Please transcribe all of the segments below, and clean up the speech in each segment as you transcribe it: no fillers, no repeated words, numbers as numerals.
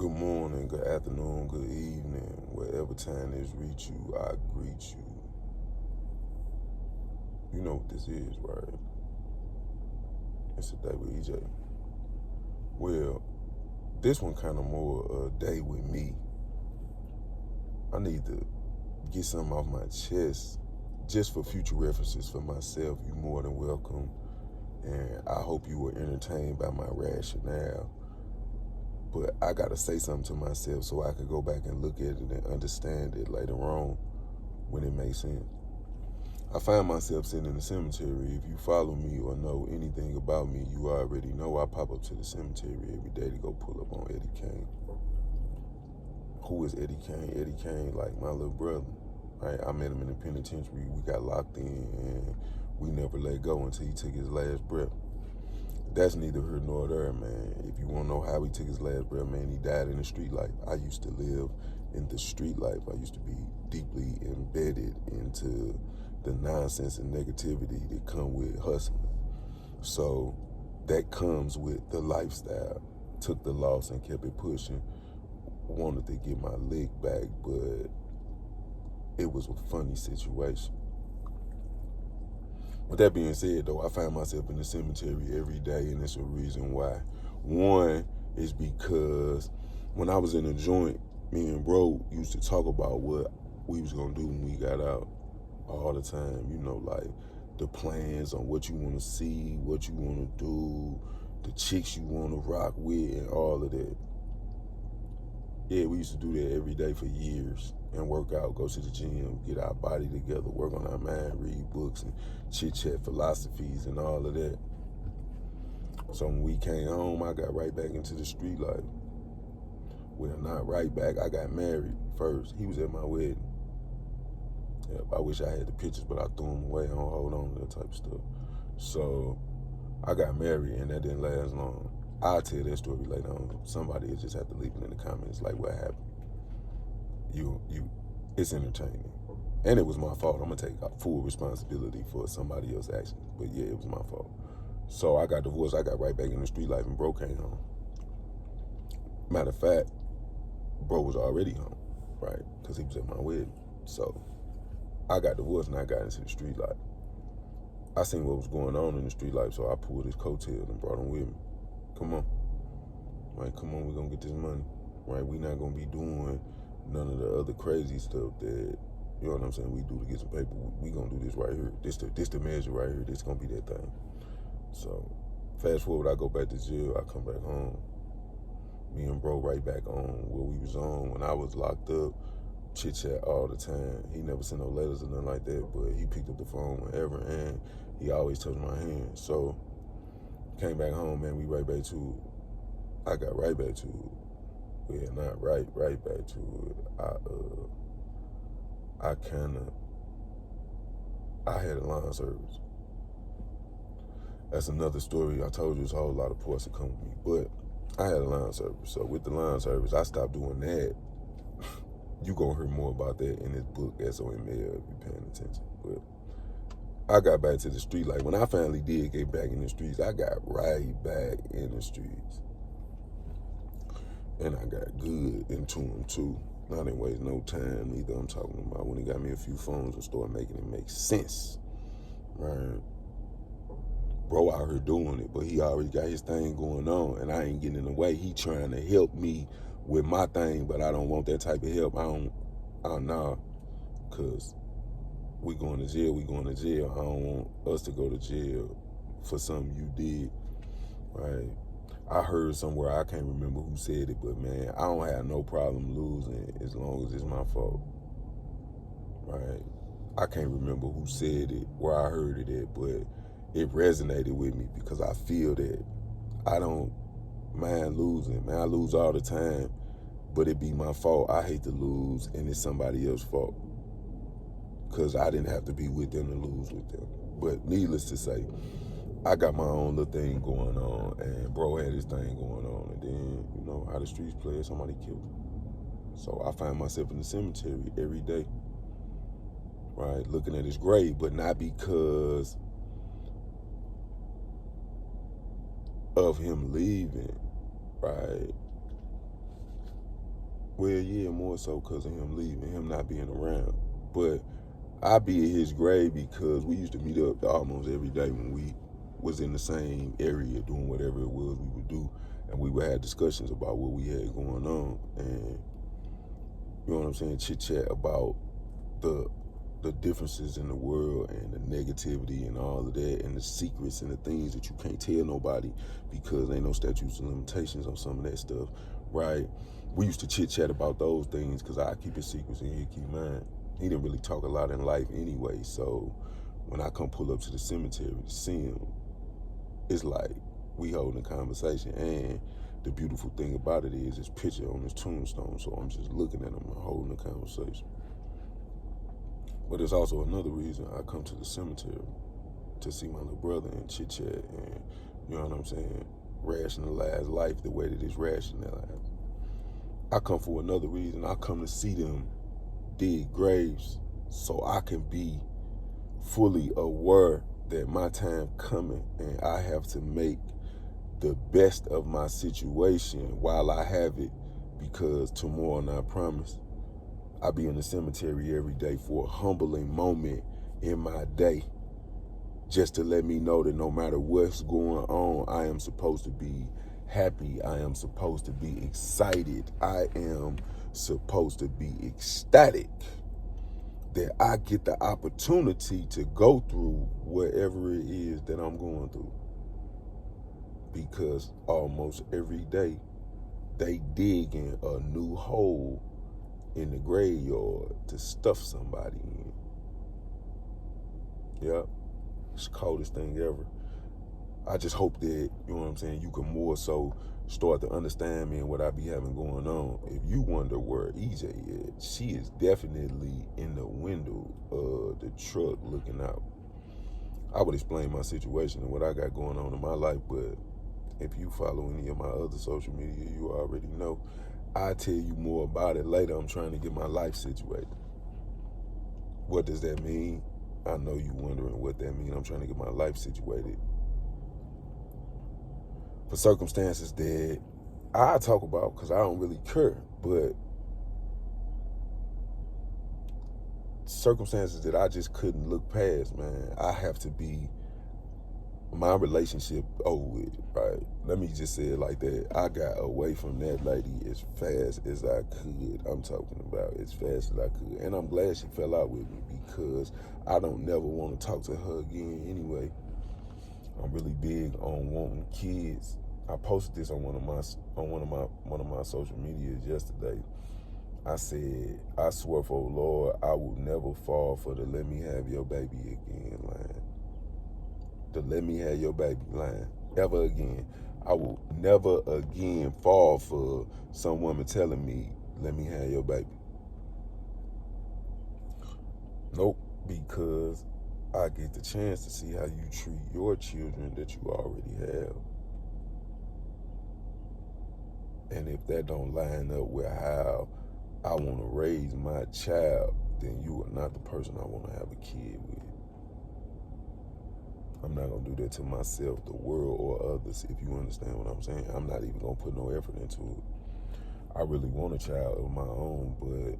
Good morning, good afternoon, good evening, whatever time this reach you, I greet you. You know what this is, right? It's a day with EJ. Well, this one kind of more a day with me. I need to get something off my chest just for future references for myself. You more than welcome. And I hope you were entertained by my rationale. But I got to say something to myself so I could go back and look at it and understand it later on when it makes sense. I find myself sitting in the cemetery. If you follow me or know anything about me, you already know I pop up to the cemetery every day to go pull up on Eddie Kane. Who is Eddie Kane? Eddie Kane, like my little brother. Right? I met him in the penitentiary. We got locked in and we never let go until he took his last breath. That's neither here nor there, man. If you want to know how he took his last breath, man, he died in the street life. I used to live in the street life. I used to be deeply embedded into the nonsense and negativity that come with hustling. So that comes with the lifestyle. Took the loss and kept it pushing. Wanted to get my leg back, but it was a funny situation. With that being said, though, I find myself in the cemetery every day, and it's a reason why. One is because when I was in a joint, me and bro used to talk about what we was gonna do when we got out all the time. You know, like the plans on what you want to see, what you want to do, the chicks you want to rock with, and all of that. Yeah, we used to do that every day for years and work out, go to the gym, get our body together, work on our mind, read books and chit-chat philosophies and all of that. So when we came home, I got right back into the street life. Well, not right back. I got married first. He was at my wedding. Yep, I wish I had the pictures, but I threw them away. I don't hold on to that type of stuff. So I got married, and that didn't last long. I'll tell that story later on. Somebody will just have to leave it in the comments, like what happened. It's entertaining. And it was my fault. I'm gonna take full responsibility for somebody else's actions. But yeah, it was my fault. So I got divorced. I got right back in the street life, and bro came home. Matter of fact, bro was already home, right? Because he was at my wedding. So I got divorced and I got into the street life. I seen what was going on in the street life, so I pulled his coattail and brought him with me. Come on. Right, come on, we're gonna get this money. Right, we not gonna be doing none of the other crazy stuff that, you know what I'm saying, we do to get some paper. We gonna do this right here. This the measure right here. This gonna be that thing. So fast forward, I go back to jail, I come back home. Me and bro right back on where we was on when I was locked up. Chit chat all the time. He never sent no letters or nothing like that, but he picked up the phone whenever and he always touched my hand. So came back home, man, we right back to it. I got right back to it. Well, not right back to it. I had a line service. That's another story. I told you there's a whole lot of ports that come with me, but I had a line service. So with the line service, I stopped doing that. You gonna hear more about that in this book, SOML, if you're paying attention. But I got back to the street. Like when I finally did get back in the streets, I got right back in the streets. And I got good into them too. I didn't waste no time either. I'm talking about when he got me a few phones and started making it make sense. Right? Bro out here doing it, but he already got his thing going on and I ain't getting in the way. He trying to help me with my thing, but I don't want that type of help. I don't know, cause we going to jail. I don't want us to go to jail for something you did, right? I heard somewhere, I can't remember who said it, but man, I don't have no problem losing as long as it's my fault, right? I can't remember who said it, where I heard it at, but it resonated with me because I feel that I don't mind losing. Man, I lose all the time, but it be my fault. I hate to lose, and it's somebody else's fault because I didn't have to be with them to lose with them. But needless to say, I got my own little thing going on, and bro had his thing going on, and then, you know, how the streets play, somebody killed him. So I find myself in the cemetery every day, right, looking at his grave, but not because of him leaving, right? Well, yeah, more so because of him leaving, him not being around. But I be at his grave because we used to meet up almost every day when we was in the same area doing whatever it was we would do, and we would have discussions about what we had going on, and you know what I'm saying, chit chat about the differences in the world and the negativity and all of that and the secrets and the things that you can't tell nobody because ain't no statutes and limitations on some of that stuff, right? We used to chit chat about those things because I keep his secrets and he'd keep mine. He didn't really talk a lot in life anyway, so when I come pull up to the cemetery to see him, it's like we holding a conversation. And the beautiful thing about it is his picture on his tombstone, so I'm just looking at him and holding a conversation. But there's also another reason I come to the cemetery, to see my little brother and chit chat and, you know what I'm saying, rationalize life the way that it's rationalized. I come for another reason. I come to see them dig graves so I can be fully aware that my time coming and I have to make the best of my situation while I have it, because tomorrow, not promised. I be in the cemetery every day for a humbling moment in my day, just to let me know that no matter what's going on, I am supposed to be happy. I am supposed to be excited. I am supposed to be ecstatic that I get the opportunity to go through whatever it is that I'm going through. Because almost every day, they dig in a new hole in the graveyard to stuff somebody in. Yep, it's the coldest thing ever. I just hope that, you know what I'm saying, you can more so start to understand me and what I be having going on. If you wonder where EJ is, she is definitely in the window of the truck looking out. I would explain my situation and what I got going on in my life, but if you follow any of my other social media, you already know. I'll tell you more about it later. I'm trying to get my life situated. What does that mean? I know you wondering what that means. I'm trying to get my life situated for circumstances that I talk about because I don't really care, but circumstances that I just couldn't look past, man. I have to be my relationship over with, right? Let me just say it like that. I got away from that lady as fast as I could. I'm talking about as fast as I could. And I'm glad she fell out with me because I don't never want to talk to her again anyway. I'm really big on wanting kids. I posted this on one of my social medias yesterday. I said, I swear for the Lord, I will never fall for the let me have your baby again line. The let me have your baby line ever again. I will never again fall for some woman telling me, let me have your baby. Nope, because I get the chance to see how you treat your children that you already have. And if that don't line up with how I want to raise my child, then you are not the person I want to have a kid with. I'm not going to do that to myself, the world, or others, if you understand what I'm saying. I'm not even going to put no effort into it. I really want a child of my own, but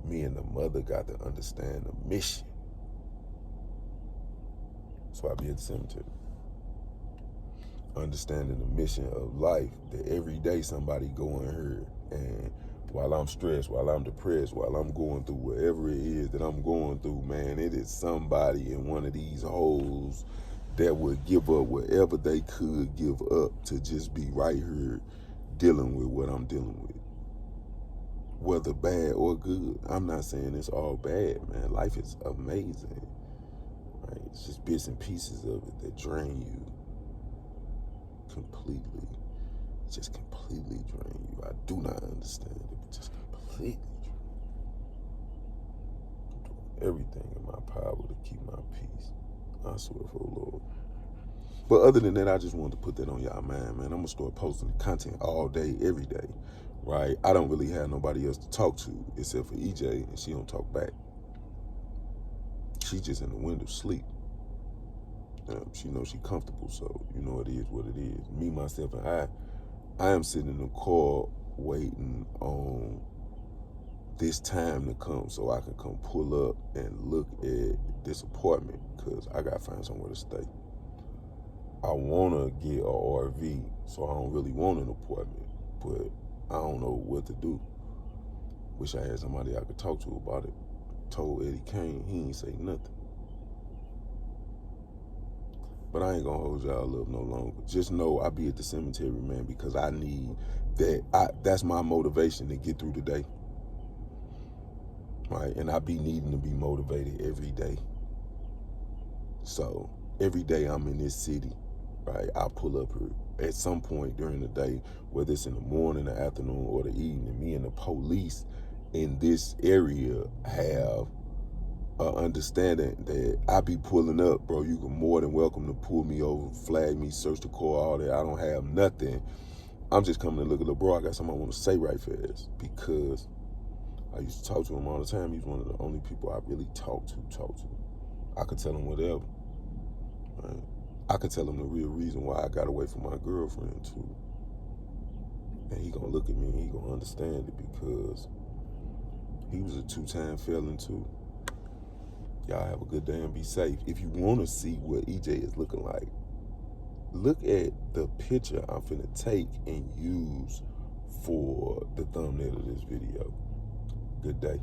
me and the mother got to understand the mission. So I be at the cemetery. Understanding the mission of life, that every day somebody going here, and while I'm stressed, while I'm depressed, while I'm going through whatever it is that I'm going through, man, it is somebody in one of these holes that would give up whatever they could give up to just be right here dealing with what I'm dealing with. Whether bad or good. I'm not saying it's all bad, man. Life is amazing. Right? It's just bits and pieces of it that drain you completely. Just completely drain you. I do not understand it, but just completely drain you. I'm doing everything in my power to keep my peace. I swear for the Lord. But other than that, I just wanted to put that on y'all mind, man. I'm gonna start posting content all day, every day, right? I don't really have nobody else to talk to except for EJ, and she don't talk back. She just in the window sleep. She knows she comfortable, so you know it is what it is. Me, myself, and I am sitting in the car waiting on this time to come so I can come pull up and look at this apartment because I got to find somewhere to stay. I want to get a RV, so I don't really want an apartment, but I don't know what to do. Wish I had somebody I could talk to about it. Told Eddie Kane, he ain't say nothing. But I ain't gonna hold y'all up no longer. Just know I be at the cemetery, man, because I need that. That's my motivation to get through the day. Right? And I be needing to be motivated every day. So every day I'm in this city, right? I pull up here at some point during the day, whether it's in the morning, the afternoon, or the evening. Me and the police in this area have understanding that I be pulling up, bro. You can more than welcome to pull me over, flag me, search the car, all that. I don't have nothing. I'm just coming to look at the bro. I got something I want to say right fast because I used to talk to him all the time. He's one of the only people I really talk to. I could tell him whatever. Right? I could tell him the real reason why I got away from my girlfriend too. And he gonna look at me and he gonna understand it because he was a 2-time felon too. Y'all have a good day and be safe. If you want to see what EJ is looking like, look at the picture I'm finna take and use for the thumbnail of this video. Good day.